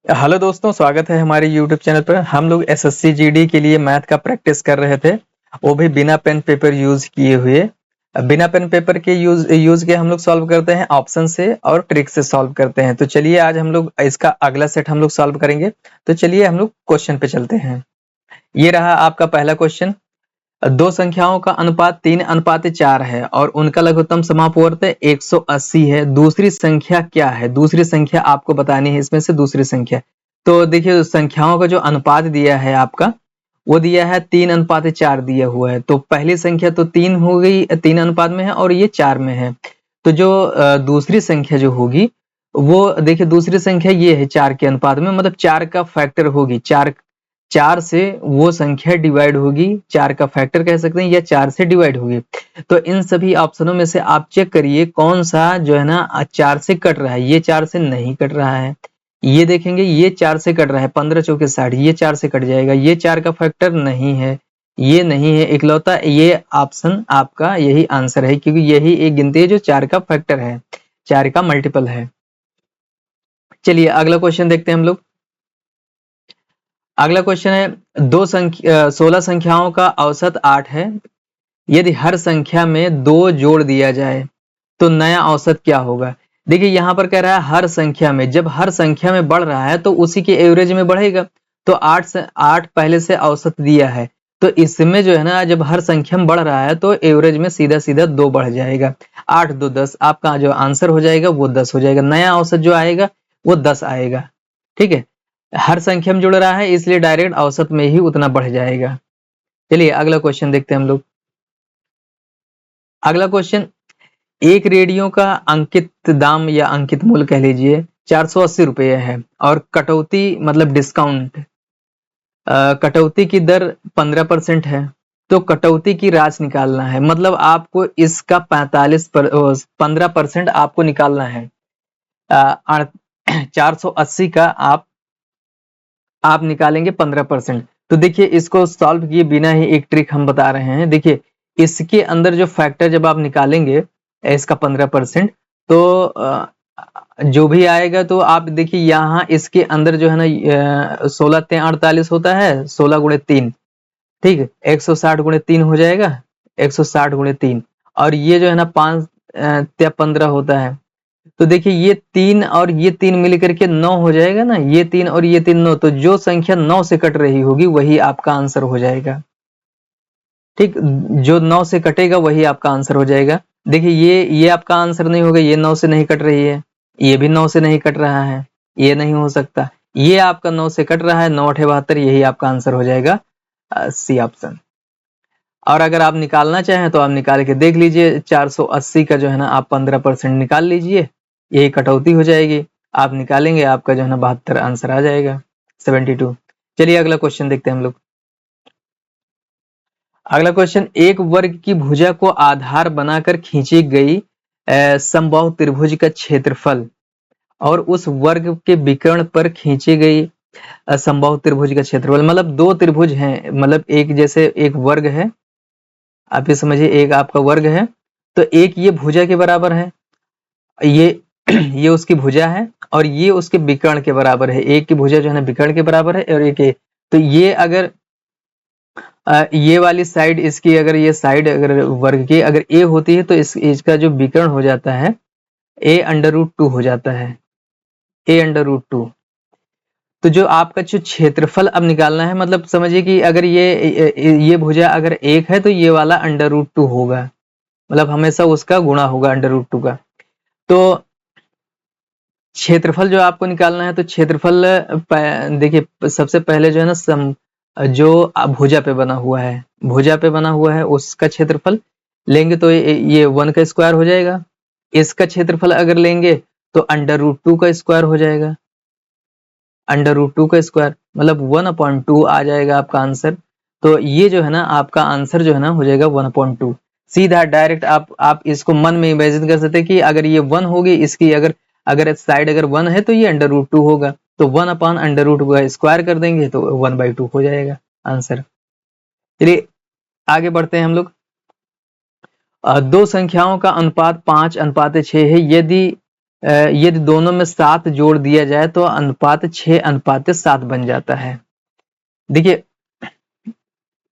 Hello दोस्तों, स्वागत है हमारे यूट्यूब चैनल पर। हम लोग एसएससी जीडी के लिए मैथ का प्रैक्टिस कर रहे थे, वो भी बिना पेन पेपर यूज किए हुए। बिना पेन पेपर के यूज के हम लोग सॉल्व करते हैं, ऑप्शन से और ट्रिक से सॉल्व करते हैं। तो चलिए आज हम लोग इसका अगला सेट हम लोग सॉल्व करेंगे। तो चलिए हम लोग क्वेश्चन पे चलते हैं। ये रहा आपका पहला क्वेश्चन। दो संख्याओं का अनुपात 3:4 है और उनका लघुत्तम समापवर्त 180 है। दूसरी संख्या क्या है? दूसरी संख्या आपको बतानी है, इसमें से दूसरी संख्या। तो देखिए, संख्याओं का जो अनुपात दिया है आपका, वो दिया है 3:4 दिया हुआ है। तो पहली संख्या तो 3 हो गई, 3 अनुपात में है और ये 4 में है। तो जो दूसरी संख्या जो होगी, वो देखिए दूसरी संख्या ये है 4 के अनुपात में, मतलब 4 का फैक्टर होगी। 4 से वो संख्या डिवाइड होगी, 4 का फैक्टर कह सकते हैं, या 4 से डिवाइड होगी। तो इन सभी ऑप्शनों में से आप चेक करिए कौन सा जो है ना 4 से कट रहा है। ये 4 से नहीं कट रहा है। ये देखेंगे, ये 4 से कट रहा है, 15 चौके 60, ये 4 से कट जाएगा। ये 4 का फैक्टर नहीं है, ये नहीं है इकलौता। ये ऑप्शन आपका यही आंसर है, क्योंकि यही एक गिनती है जो 4 का फैक्टर है, 4 का मल्टीपल है। चलिए अगला क्वेश्चन देखते हैं हम लोग। अगला क्वेश्चन है 16 संख्याओं का औसत 8 है। यदि हर संख्या में 2 जोड़ दिया जाए तो नया औसत क्या होगा? देखिए यहाँ पर कह रहा है हर संख्या में, जब हर संख्या में बढ़ रहा है तो उसी के एवरेज में बढ़ेगा। तो 8 पहले से औसत दिया है, तो इसमें जो है ना जब हर संख्या में बढ़ रहा है तो एवरेज में सीधा सीधा 2 बढ़ जाएगा। 8 2 10, आपका जो आंसर हो जाएगा वो 10 हो जाएगा। नया औसत जो आएगा वो 10 आएगा। ठीक है, हर संख्या में जुड़ रहा है इसलिए डायरेक्ट औसत में ही उतना बढ़ जाएगा। चलिए अगला क्वेश्चन देखते हैं हम लोग। अगला क्वेश्चन, एक रेडियो का अंकित दाम या अंकित मूल्य कह लीजिए 480 रुपये है और कटौती मतलब डिस्काउंट, कटौती की दर 15% है। तो कटौती की राशि निकालना है, मतलब आपको इसका 15% आपको निकालना है। 480 का आप निकालेंगे 15%। तो देखिए इसको सॉल्व किए बिना ही एक ट्रिक हम बता रहे हैं। देखिए इसके अंदर जो फैक्टर जब आप निकालेंगे इसका 15%, तो जो भी आएगा, तो आप देखिए यहाँ इसके अंदर जो है ना 16 3 48 होता है, 16 गुणे 3, ठीक है, 160 गुणे 3 हो जाएगा, 160 गुणे 3। और ये जो है ना 5 या 15 होता है। तो देखिए ये 3 और ये 3 मिलकर के 9 हो जाएगा ना, ये 3 और ये 3 9। तो जो संख्या 9 से कट रही होगी वही आपका आंसर हो जाएगा। ठीक, जो 9 से कटेगा वही आपका आंसर हो जाएगा। देखिए ये आपका आंसर नहीं होगा, ये 9 से नहीं कट रही है, ये भी 9 से नहीं कट रहा है, ये नहीं हो सकता। ये आपका 9 से कट रहा है, 9 8 72, यही आपका आंसर हो जाएगा, सी ऑप्शन। और अगर आप निकालना चाहें तो आप निकाल के देख लीजिए, 480 का जो है ना आप 15% निकाल लीजिए, यही कटौती हो जाएगी। आप निकालेंगे, आपका जो है ना 72 आंसर आ जाएगा, 72। चलिए अगला क्वेश्चन देखते हैं हम लोग। अगला क्वेश्चन, एक वर्ग की भुजा को आधार बनाकर खींची गई समबाहु त्रिभुज का क्षेत्रफल और उस वर्ग के विकर्ण पर खींची गई समबाहु त्रिभुज का क्षेत्रफल, मतलब दो त्रिभुज हैं, मतलब एक जैसे एक वर्ग है, आप ये समझिए एक आपका वर्ग है, तो एक ये भुजा के बराबर है, ये ये उसकी भुजा है और ये उसके विकर्ण के बराबर है। एक की भुजा जो है ना विकर्ण के बराबर है और एक तो ये अगर ये वाली साइड इसकी, अगर ये साइड अगर वर्ग की अगर ए होती है तो इसका जो विकर्ण हो जाता है a√2 हो जाता है, a√2। तो जो आपका जो क्षेत्रफल अब निकालना है, मतलब समझिए कि अगर ये भुजा अगर एक है तो ये वाला √2 होगा, मतलब हमेशा उसका गुणा होगा √2 का। तो क्षेत्रफल जो आपको निकालना है, तो क्षेत्रफल देखिए सबसे पहले जो है ना जो भुजा पे बना हुआ है, भुजा पे बना हुआ है उसका क्षेत्रफल लेंगे तो ये 1 का स्क्वायर हो जाएगा। इसका क्षेत्रफल अगर लेंगे तो √2 का स्क्वायर हो जाएगा, √2 का स्क्वायर मतलब 1/2 आ जाएगा आपका आंसर। तो ये जो है ना आपका आंसर जो है ना हो जाएगा 1/2। सीधा डायरेक्ट आप इसको मन में इमेजिन कर सकते हैं कि अगर ये 1 होगी, इसकी अगर अगर साइड अगर 1 है तो ये √2 होगा, तो 1/√2 का स्क्वायर कर देंगे तो 1/2 हो जाएगा आंसर। चलिए आगे बढ़ते हैं हम लोग। दो संख्याओं का अनुपात 5:6 है। यदि यदि दोनों में 7 जोड़ दिया जाए तो अनुपात 6:7 बन जाता है। देखिए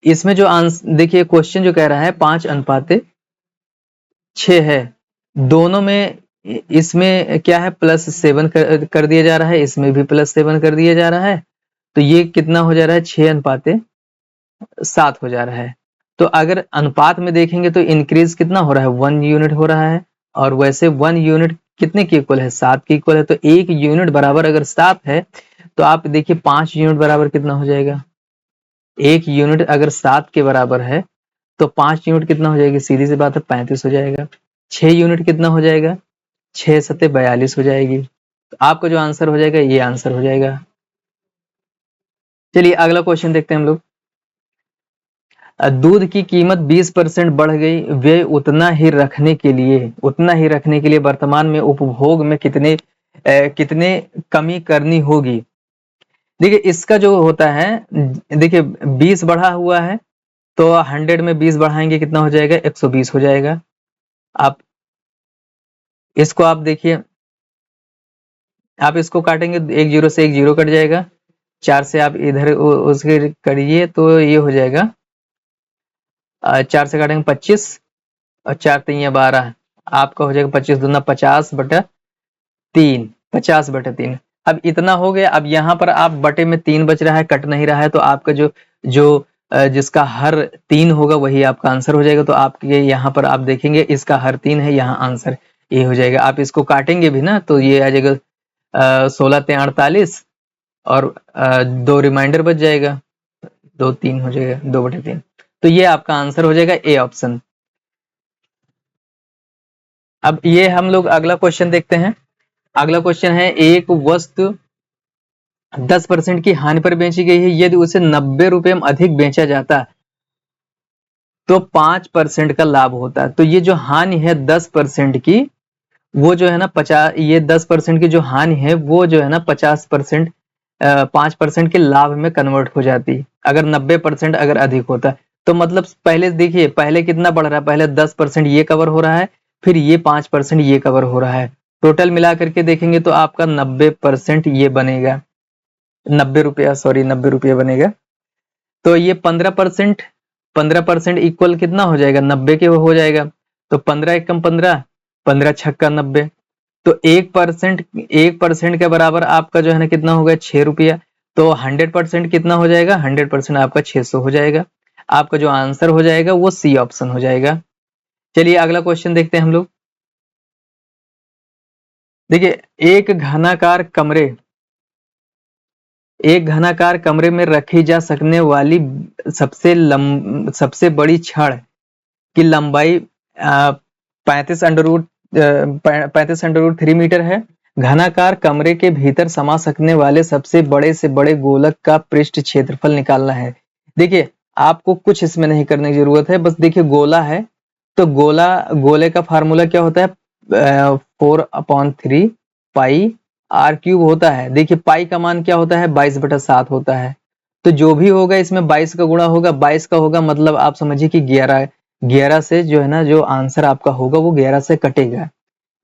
इसमें जो आंसर, देखिए क्वेश्चन जो कह रहा है 5:6 है, दोनों में इसमें क्या है +7 कर दिया जा रहा है, इसमें भी +7 कर दिया जा रहा है, तो ये कितना हो जा रहा है 6:7 हो जा रहा है। तो अगर अनुपात में देखेंगे तो इंक्रीज कितना हो रहा है 1 यूनिट हो रहा है, और वैसे 1 यूनिट कितने के इक्वल है 7 के इक्वल है, तो 1 यूनिट बराबर अगर 7 है तो आप देखिए 5 यूनिट बराबर कितना हो जाएगा, 1 यूनिट अगर 7 के बराबर है तो 5 यूनिट कितना हो जाएगी, सीधी सी बात है 35 हो जाएगा। 6 यूनिट कितना हो जाएगा, 6×7 = 42 हो जाएगी। तो आपका जो आंसर हो जाएगा ये आंसर हो जाएगा। चलिए अगला क्वेश्चन देखते हैं हम लोग। दूध की कीमत 20% बढ़ गई, व्यय उतना ही रखने के लिए वर्तमान में उपभोग में कितने कमी करनी होगी। देखिए इसका जो होता है, देखिए 20 बढ़ा हुआ है तो 100 में 20 बढ़ाएंगे कितना हो जाएगा 120 हो जाएगा। आप इसको आप देखिए, आप इसको काटेंगे 1 0 से 1 0 कट जाएगा, 4 से आप इधर उसके करिए तो ये हो जाएगा 4 से काटेंगे 25 और 4 3 12, आपका हो जाएगा 25 दूना 50/3, 50/3। अब इतना हो गया। अब यहाँ पर आप बटे में 3 बच रहा है, कट नहीं रहा है, तो आपका जो जिसका हर 3 होगा वही आपका आंसर हो जाएगा। तो आपके यहाँ पर आप देखेंगे इसका हर 3 है, यहाँ आंसर ये हो जाएगा। आप इसको काटेंगे भी ना तो ये आ जाएगा 16 3 48 और 2 रिमाइंडर बच जाएगा, 2 3 हो जाएगा 2/3। तो ये आपका आंसर हो जाएगा ए ऑप्शन। अब ये हम लोग अगला क्वेश्चन देखते हैं। अगला क्वेश्चन है, एक वस्तु 10% की हानि पर बेची गई है, यदि उसे 90 रुपए में अधिक बेचा जाता तो 5% का लाभ होता है। तो ये जो हानि है 10% की, वो जो है ना 50, ये 10% की जो हानि है वो जो है ना 50% 5% के लाभ में कन्वर्ट हो जाती अगर 90% अगर अधिक होता। तो मतलब पहले देखिए, पहले कितना बढ़ रहा है, पहले 10% ये कवर हो रहा है, फिर ये 5% ये कवर हो रहा है, टोटल मिला करके देखेंगे तो आपका 90% ये बनेगा, 90 रुपया, सॉरी 90 रुपया बनेगा। तो ये 15% इक्वल कितना हो जाएगा 90 के हो जाएगा। तो 15 एकम 15, 15 छक्का 90। तो 1% के बराबर आपका जो है ना कितना होगा 6 रुपया। तो 100% कितना हो जाएगा, 100% आपका 600 हो जाएगा। आपका जो आंसर हो जाएगा वो सी ऑप्शन हो जाएगा। चलिए अगला क्वेश्चन देखते हैं हम लोग। देखिए एक घनाकार कमरे में रखी जा सकने वाली सबसे बड़ी छड़ की लंबाई 35√3 मीटर है। घनाकार कमरे के भीतर समा सकने वाले सबसे बड़े से बड़े गोलक का पृष्ठ क्षेत्रफल निकालना है। देखिए आपको कुछ इसमें नहीं करने की जरूरत है, बस देखिए गोला है तो गोले का फार्मूला क्या होता है 4/3 पाई r³ होता है। देखिए पाई का मान क्या होता है 22/7 होता है। तो जो भी होगा इसमें 22 का गुणा होगा, 22 का होगा मतलब आप समझिए कि 11 से जो है ना जो आंसर आपका होगा वो 11 से कटेगा,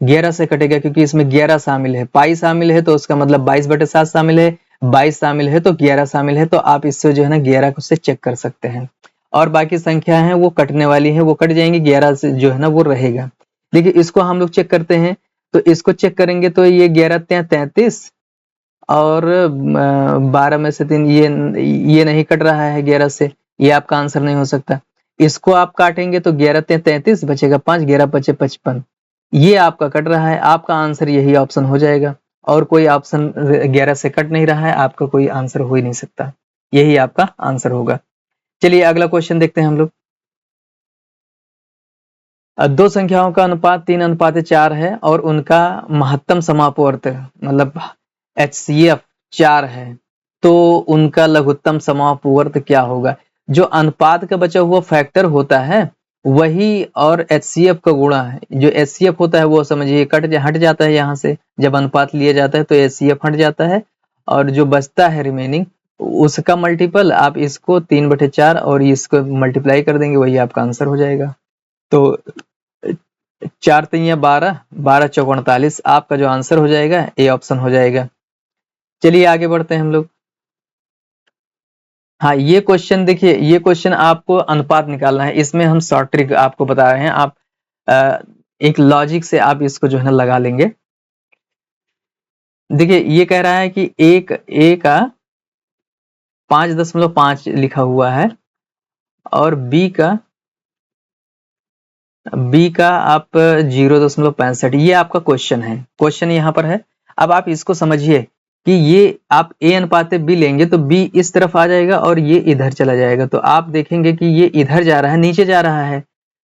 11 से कटेगा क्योंकि इसमें 11 शामिल है, पाई शामिल है तो उसका मतलब 22/7 शामिल है, 22 शामिल है तो 11 शामिल है। तो आप इससे जो है ना 11 से चेक कर सकते हैं, और बाकी संख्या है वो कटने वाली है, वो कट जाएंगी, 11 से जो है ना वो रहेगा। देखिए इसको हम लोग चेक करते हैं, तो इसको चेक करेंगे तो ये 11 33 और 12 में से 3, ये नहीं कट रहा है 11 से, ये आपका आंसर नहीं हो सकता। इसको आप काटेंगे तो 11 33 बचेगा 5, 11 5 55, ये आपका कट रहा है, आपका आंसर यही ऑप्शन हो जाएगा। और कोई ऑप्शन 11 से कट नहीं रहा है, आपका कोई आंसर हो ही नहीं सकता, यही आपका आंसर होगा। चलिए अगला क्वेश्चन देखते हैं हम लोग। दो संख्याओं का अनुपात 3:4 है और उनका महत्तम समापवर्त मतलब HCF 4 है, तो उनका लघुत्तम समापवर्त क्या होगा। जो अनुपात का बचा हुआ फैक्टर होता है वही और HCF का गुणा है। जो HCF होता है वो समझिए हट जाता है, यहाँ से जब अनुपात लिया जाता है तो HCF हट जाता है, और जो बचता है रिमेनिंग उसका मल्टीपल आप इसको 3/4 और इसको मल्टीप्लाई कर देंगे, वही आपका आंसर हो जाएगा। तो 4 तिया 12, 12 चौक 48, आपका जो आंसर हो जाएगा ए ऑप्शन हो जाएगा। चलिए आगे बढ़ते हैं हम लोग। हाँ, ये क्वेश्चन देखिए, ये क्वेश्चन आपको अनुपात निकालना है। इसमें हम शॉर्ट ट्रिक आपको बता रहे हैं, आप एक लॉजिक से आप इसको जो है ना लगा लेंगे। देखिए ये कह रहा है कि एक ए का 5.5 लिखा हुआ है और बी का आप 0.65, ये आपका क्वेश्चन है। क्वेश्चन यहाँ पर है। अब आप इसको समझिए कि ये आप ए अनुपात बी लेंगे तो बी इस तरफ आ जाएगा और ये इधर चला जाएगा। तो आप देखेंगे कि ये इधर जा रहा है, नीचे जा रहा है,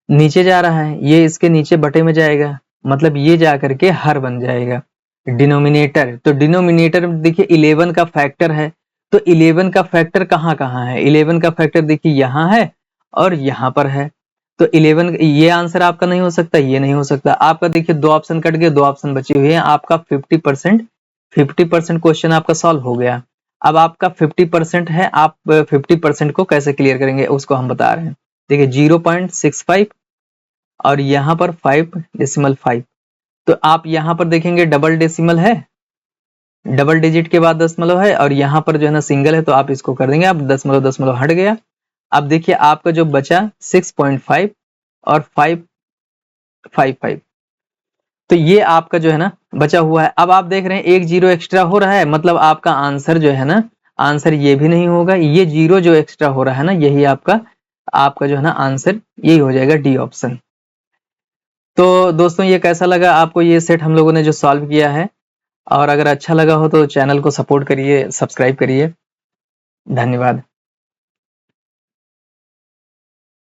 नीचे जा रहा है, ये इसके नीचे बटे में जाएगा, मतलब ये जा करके हर बन जाएगा डिनोमिनेटर। तो डिनोमिनेटर देखिए 11 का फैक्टर है, तो 11 का फैक्टर कहाँ कहाँ है? 11 का फैक्टर देखिए यहाँ है और यहाँ पर है। तो 11, ये आंसर आपका नहीं हो सकता, ये नहीं हो सकता। आपका देखिए 2 ऑप्शन कट गए, 2 ऑप्शन बचे हुए हैं। आपका 50% क्वेश्चन आपका सॉल्व हो गया। अब आपका 50% है, आप 50% को कैसे क्लियर करेंगे उसको हम बता रहे हैं। देखिए 0.65 और यहाँ पर 5.5। तो आप यहाँ पर देखेंगे डबल डेसिमल है, डबल डिजिट के बाद दशमलव है और यहाँ पर जो है ना सिंगल है, तो आप इसको कर देंगे। अब दशमलव दशमलव हट गया। अब देखिए आपका जो बचा 6.5 और 555, तो ये आपका जो है ना बचा हुआ है। अब आप देख रहे हैं एक जीरो एक्स्ट्रा हो रहा है, मतलब आपका आंसर जो है ना, आंसर ये भी नहीं होगा। ये जीरो जो एक्स्ट्रा हो रहा है ना, यही आपका जो है ना आंसर यही हो जाएगा, डी ऑप्शन। तो दोस्तों ये कैसा लगा आपको, ये सेट हम लोगों ने जो सॉल्व किया है? और अगर अच्छा लगा हो तो चैनल को सपोर्ट करिए, सब्सक्राइब करिए। धन्यवाद।